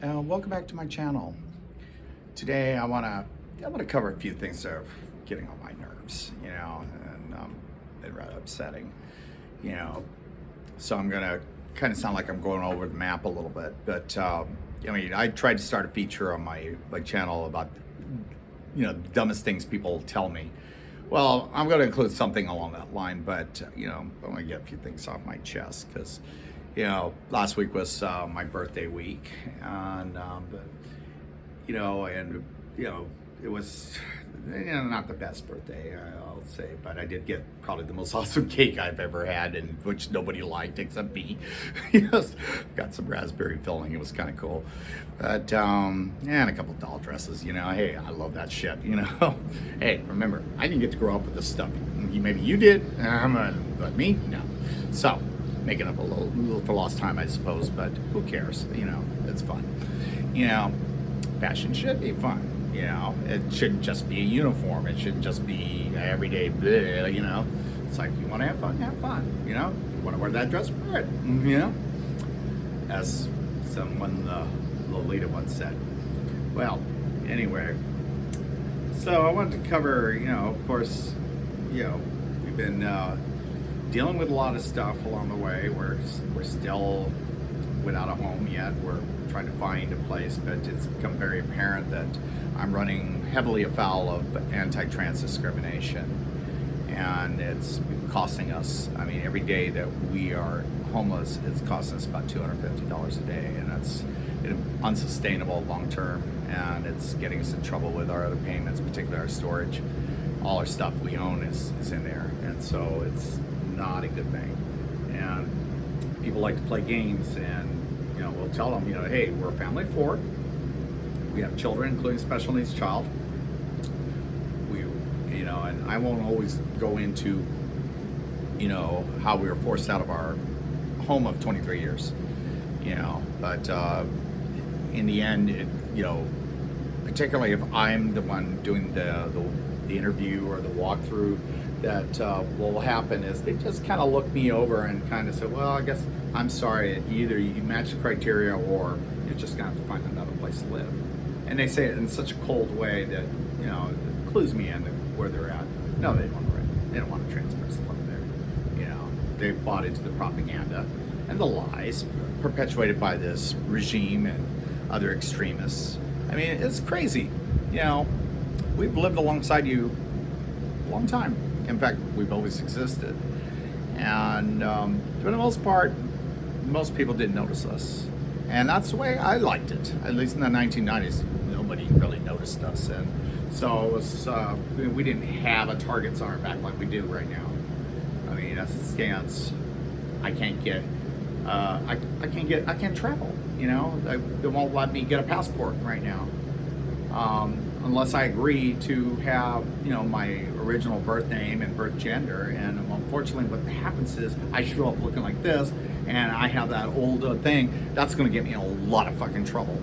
Welcome back to my channel. Today I wanna cover a few things that are getting on my nerves, and they're rather upsetting, you know. So I'm gonna kind of sound like I'm going over the map a little bit, but I tried to start a feature on my channel about the dumbest things people tell me. Well, I'm going to include something along that line, but I want to get a few things off my chest because last week was my birthday week, and it was not the best birthday, I'll say, but I did get probably the most awesome cake I've ever had, and which nobody liked except me. Yes, got some raspberry filling. It was kind of cool, but and a couple doll dresses. Hey, I love that shit. Hey, remember, I didn't get to grow up with this stuff. Maybe you did, but me, no. So making up a little for lost time, I suppose, but who cares? It's fun. Fashion should be fun. It shouldn't just be a uniform. It shouldn't just be everyday bleh. It's like, you want to have fun, have fun. You want to wear that dress, wear it. As someone, Lolita once said. Well, anyway, so I wanted to cover, of course, we've been dealing with a lot of stuff along the way. We're still without a home yet. We're trying to find a place, but it's become very apparent that I'm running heavily afoul of anti-trans discrimination, and it's costing us. I mean, every day that we are homeless, it's costing us about $250 a day, and that's unsustainable long term, and it's getting us in trouble with our other payments, particularly our storage. All our stuff we own is in there, and so it's not a good thing. And people like to play games, and we'll tell them, hey, we're a family of four. We have children, including a special needs child. And I won't always go into, how we were forced out of our home of 23 years, but in the end, particularly if I'm the one doing the interview or the walkthrough, that what will happen is they just kind of look me over and kind of say, well, I guess I'm sorry, either you match the criteria or you're just gonna have to find another place to live. And they say it in such a cold way that it clues me in where they're at. No, they don't want to rent. They don't want a trans person living there. They bought into the propaganda and the lies perpetuated by this regime and other extremists. I mean, it's crazy. We've lived alongside you a long time. In fact, we've always existed. And for the most part, most people didn't notice us. And that's the way I liked it. At least in the 1990s, nobody really noticed us. And so it was, we didn't have a targets on our back like we do right now. I mean, as it stands, I can't get, I can't travel. They won't let me get a passport right now. Unless I agree to have, my original birth name and birth gender. And unfortunately, what happens is I show up looking like this, and I have that old thing. That's going to get me in a lot of fucking trouble.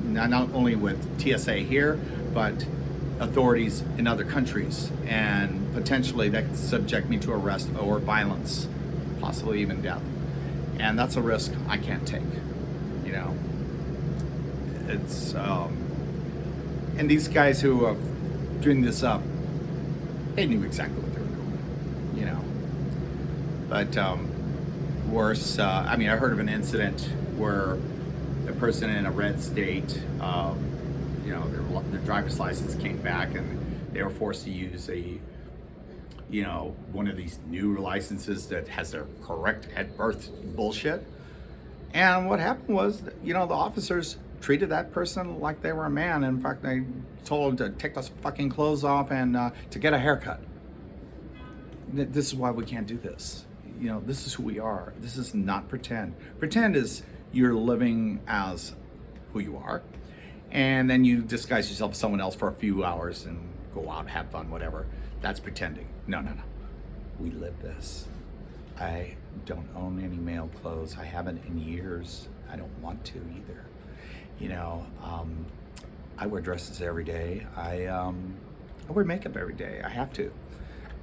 Not only with TSA here, but authorities in other countries. And potentially that could subject me to arrest or violence, possibly even death. And that's a risk I can't take. It's... And these guys who are doing this up, they knew exactly what they were doing, But worse, I heard of an incident where a person in a red state, their driver's license came back and they were forced to use one of these new licenses that has their correct at birth bullshit. And what happened was, the officers treated that person like they were a man. In fact, they told them to take those fucking clothes off and to get a haircut. This is why we can't do this. This is who we are. This is not pretend. Pretend is you're living as who you are, and then you disguise yourself as someone else for a few hours and go out, have fun, whatever. That's pretending. No. We live this. I don't own any male clothes. I haven't in years. I don't want to either. I wear dresses every day. I wear makeup every day. I have to.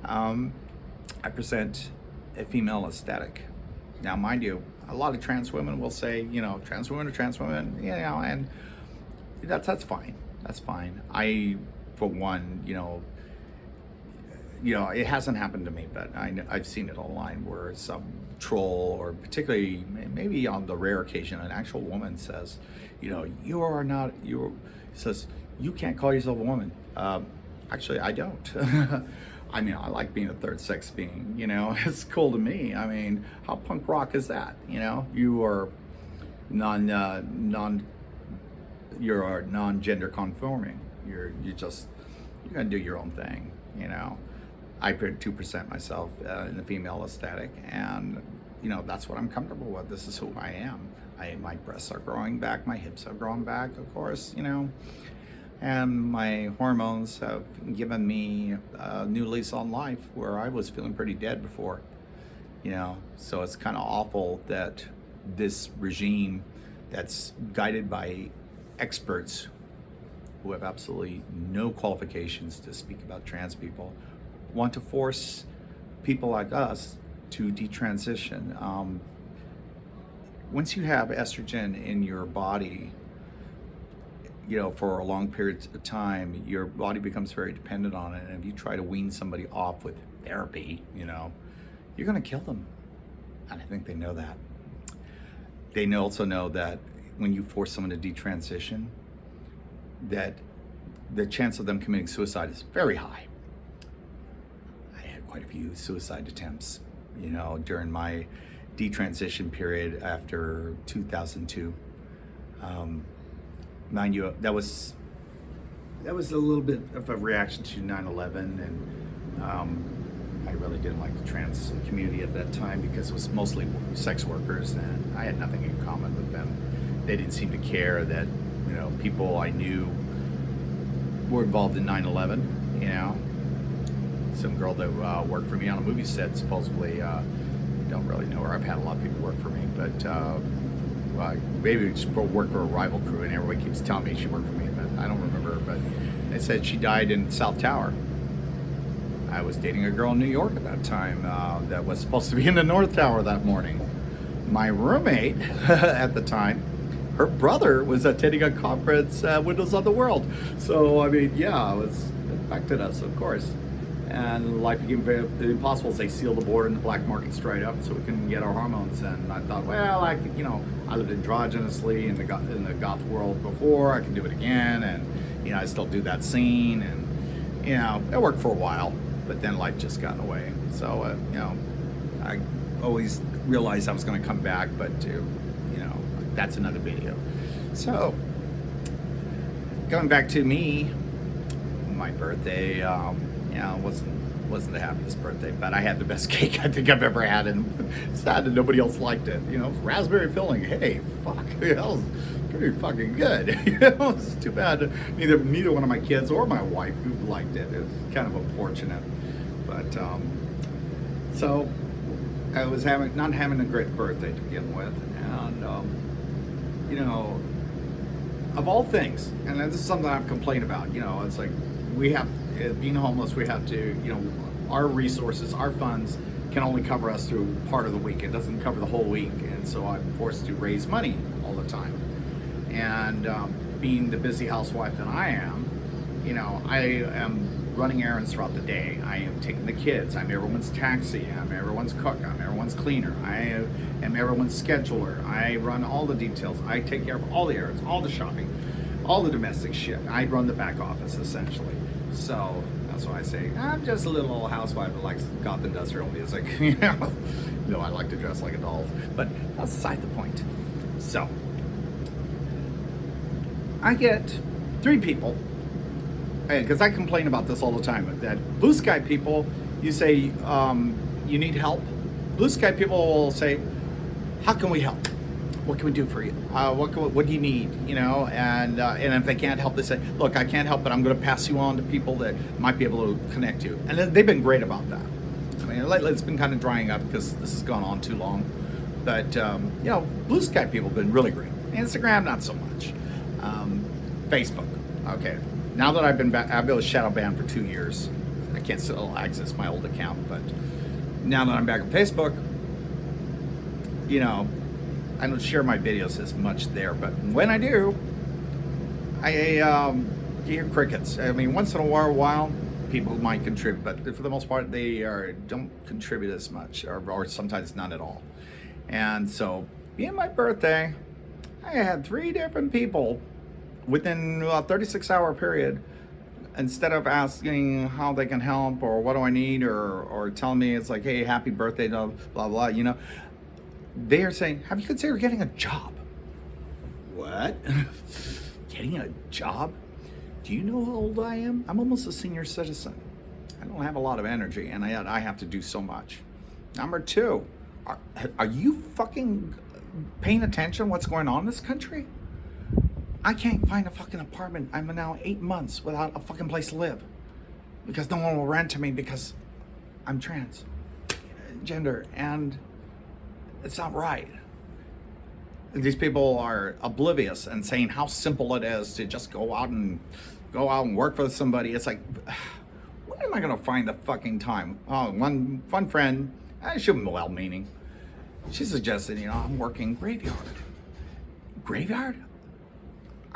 I present a female aesthetic. Now, mind you, a lot of trans women will say, trans women are trans women, and that's fine. That's fine. I, for one, it hasn't happened to me, but I've seen it online where some troll, or particularly maybe on the rare occasion, an actual woman says, you are not, says, you can't call yourself a woman. Actually, I don't. I mean, I like being a third sex being, it's cool to me. I mean, how punk rock is that? You are you're non-gender conforming. You're gonna do your own thing, I 2% myself in the female aesthetic, and that's what I'm comfortable with. This is who I am. My breasts are growing back, my hips are growing back, of course, and my hormones have given me a new lease on life where I was feeling pretty dead before, so it's kind of awful that this regime that's guided by experts who have absolutely no qualifications to speak about trans people want to force people like us to detransition. Once you have estrogen in your body, for a long period of time, your body becomes very dependent on it. And if you try to wean somebody off with therapy, you're going to kill them. And I think they know that. They also know that when you force someone to detransition, that the chance of them committing suicide is very high. I had quite a few suicide attempts, during my detransition period after 2002. Mind you, that was a little bit of a reaction to 9/11, and I really didn't like the trans community at that time because it was mostly sex workers, and I had nothing in common with them. They didn't seem to care that people I knew were involved in 9/11. Some girl that worked for me on a movie set, supposedly, don't really know her. I've had a lot of people work for me, but maybe she worked for a rival crew, and everybody keeps telling me she worked for me, but I don't remember her. But they said she died in South Tower. I was dating a girl in New York at that time that was supposed to be in the North Tower that morning. My roommate at the time, her brother was attending a conference, Windows on the World. So, I mean, yeah, it was affected us, of course. And life became very impossible. They sealed the border and the black market straight up so we couldn't get our hormones. And I thought, well, I could, I lived androgynously in the goth world before. I can do it again. And, I still do that scene. And, it worked for a while. But then life just got in the way. So, I always realized I was going to come back, but that's another video. So, going back to me, my birthday, wasn't the happiest birthday, but I had the best cake I think I've ever had, and it's sad that nobody else liked it. Raspberry filling. Hey, fuck, that was pretty fucking good. It's too bad neither one of my kids or my wife who liked it. It was kind of unfortunate, but so I was not having a great birthday to begin with, and of all things, and this is something I've complained about. It's like we have. Being homeless, we have to, our resources, our funds can only cover us through part of the week. It doesn't cover the whole week, and so I'm forced to raise money all the time. And being the busy housewife that I am, I am running errands throughout the day. I am taking the kids. I'm everyone's taxi. I'm everyone's cook. I'm everyone's cleaner. I am everyone's scheduler. I run all the details. I take care of all the errands, all the shopping, all the domestic shit. I run the back office, essentially. So that's why I say I'm just a little old housewife that likes goth industrial music. I like to dress like a doll, but that's beside the point. So I get 3 people, because I complain about this all the time, that blue sky people, you say you need help. Blue sky people will say, how can we help? What can we do for you? What do you need? And if they can't help, they say, look, I can't help, but I'm going to pass you on to people that might be able to connect you. And they've been great about that. I mean, lately it's been kind of drying up because this has gone on too long. But, blue sky people have been really great. Instagram, not so much. Facebook, okay. Now that I've been shadow banned for 2 years, I can't still access my old account. But now that I'm back on Facebook, I don't share my videos as much there, but when I do, I hear crickets. I mean, once in a while, people might contribute, but for the most part, they don't contribute as much, or sometimes none at all. And so, being my birthday, I had 3 different people within a 36-hour period. Instead of asking how they can help or what do I need, or telling me it's like, hey, happy birthday, blah blah, you know, they are saying, have you considered getting a job? What? Getting a job? Do you know how old I am? I'm almost a senior citizen. I don't have a lot of energy, and yet I have to do so much. Number 2, are you fucking paying attention to what's going on in this country? I can't find a fucking apartment. I'm now 8 months without a fucking place to live because no one will rent to me because I'm transgender, and it's not right. These people are oblivious and saying how simple it is to just go out and work for somebody. It's like, when am I gonna find the fucking time? Oh, one friend, she was well-meaning. She suggested, you know, I'm working graveyard. Graveyard?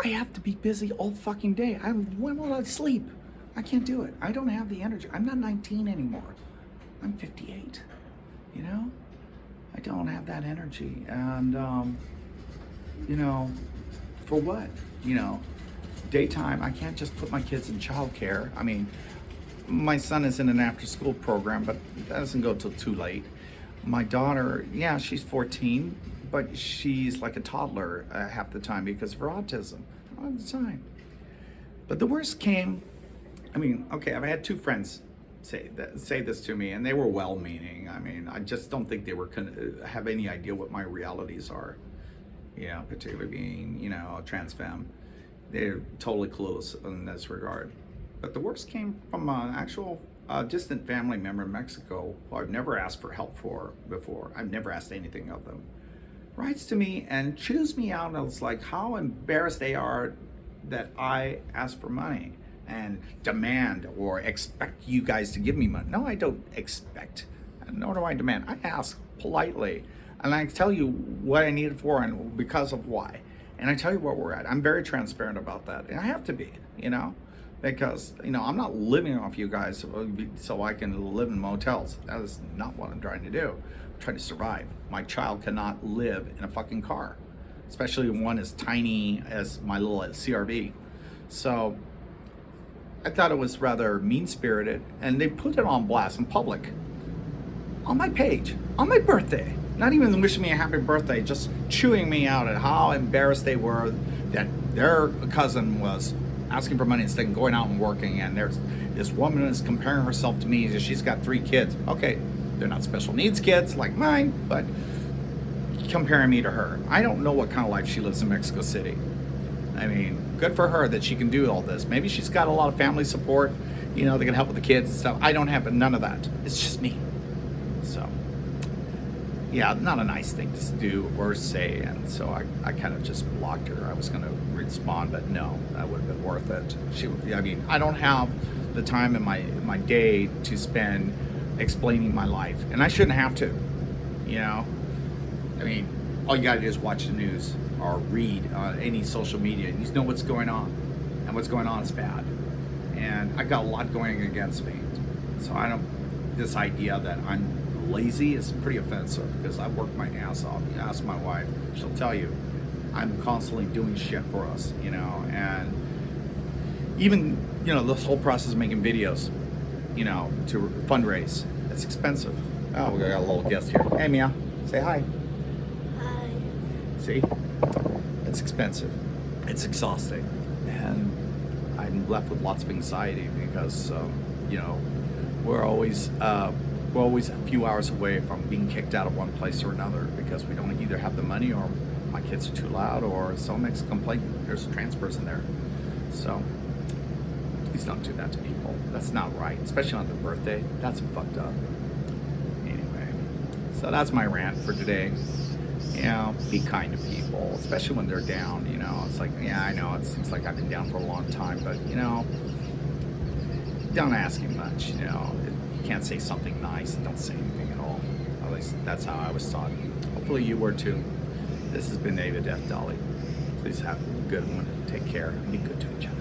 I have to be busy all fucking day. When will I sleep? I can't do it. I don't have the energy. I'm not 19 anymore. I'm 58. You know? I don't have that energy. And, you know, for what? You know, daytime, I can't just put my kids in childcare. I mean, my son is in an after-school program, but that doesn't go till too late. My daughter, yeah, she's 14. But she's like a toddler half the time because of her autism all the time. But the worst came, I mean, okay, I've had 2 friends say this to me, and they were well-meaning. I mean, I just don't think they were have any idea what my realities are. You know, particularly being, you know, a trans femme. They're totally clueless in this regard. But the worst came from an actual distant family member in Mexico who I've never asked for help for before. I've never asked anything of them. Writes to me and chews me out, and it's like how embarrassed they are that I ask for money and demand or expect you guys to give me money. No, I don't expect, nor do I demand. I ask politely, and I tell you what I need it for and because of why. And I tell you where we're at. I'm very transparent about that. And I have to be, you know, because, you know, I'm not living off you guys so I can live in motels. That is not what I'm trying to do. I'm trying to survive. My child cannot live in a fucking car, especially one as tiny as my little CRV. So I thought it was rather mean-spirited, and they put it on blast in public, on my page, on my birthday. Not even wishing me a happy birthday, just chewing me out at how embarrassed they were that their cousin was asking for money instead of going out and working, and there's this woman is comparing herself to me as she's got 3 kids. Okay, they're not special needs kids like mine, but comparing me to her. I don't know what kind of life she lives in Mexico City. I mean, good for her that she can do all this. Maybe she's got a lot of family support, you know, they can help with the kids and stuff. I don't have none of that. It's just me. So, yeah, not a nice thing to do or say, and so I kind of just blocked her. I was going to respond, but no, that would have been worth it. I mean, I don't have the time in my day to spend explaining my life, and I shouldn't have to, you know. I mean, all you gotta do is watch the news or read any social media, and you know what's going on, and what's going on is bad. And I got a lot going against me, so this idea that I'm lazy is pretty offensive, because I work my ass off. You ask my wife, she'll tell you I'm constantly doing shit for us, you know. And even, you know, this whole process of making videos, you know, to fundraise, it's expensive. Oh, we got a little guest here. Hey, Mia, say hi. Hi. See, it's expensive, it's exhausting, and I'm left with lots of anxiety because you know, we're always a few hours away from being kicked out of one place or another because we don't either have the money, or my kids are too loud, or someone makes a complaint, there's a trans person there. So please don't do that to people. That's not right, especially on their birthday. That's fucked up. Anyway, so that's my rant for today. You know, be kind to people, especially when they're down. You know, it's like, yeah, I know it seems like I've been down for a long time, but you know, don't ask him much. You know, you can't say something nice, don't say anything at all. At least that's how I was taught. Hopefully you were too. This has been David Death Dolly. Please have a good one. Take care. Be good to each other.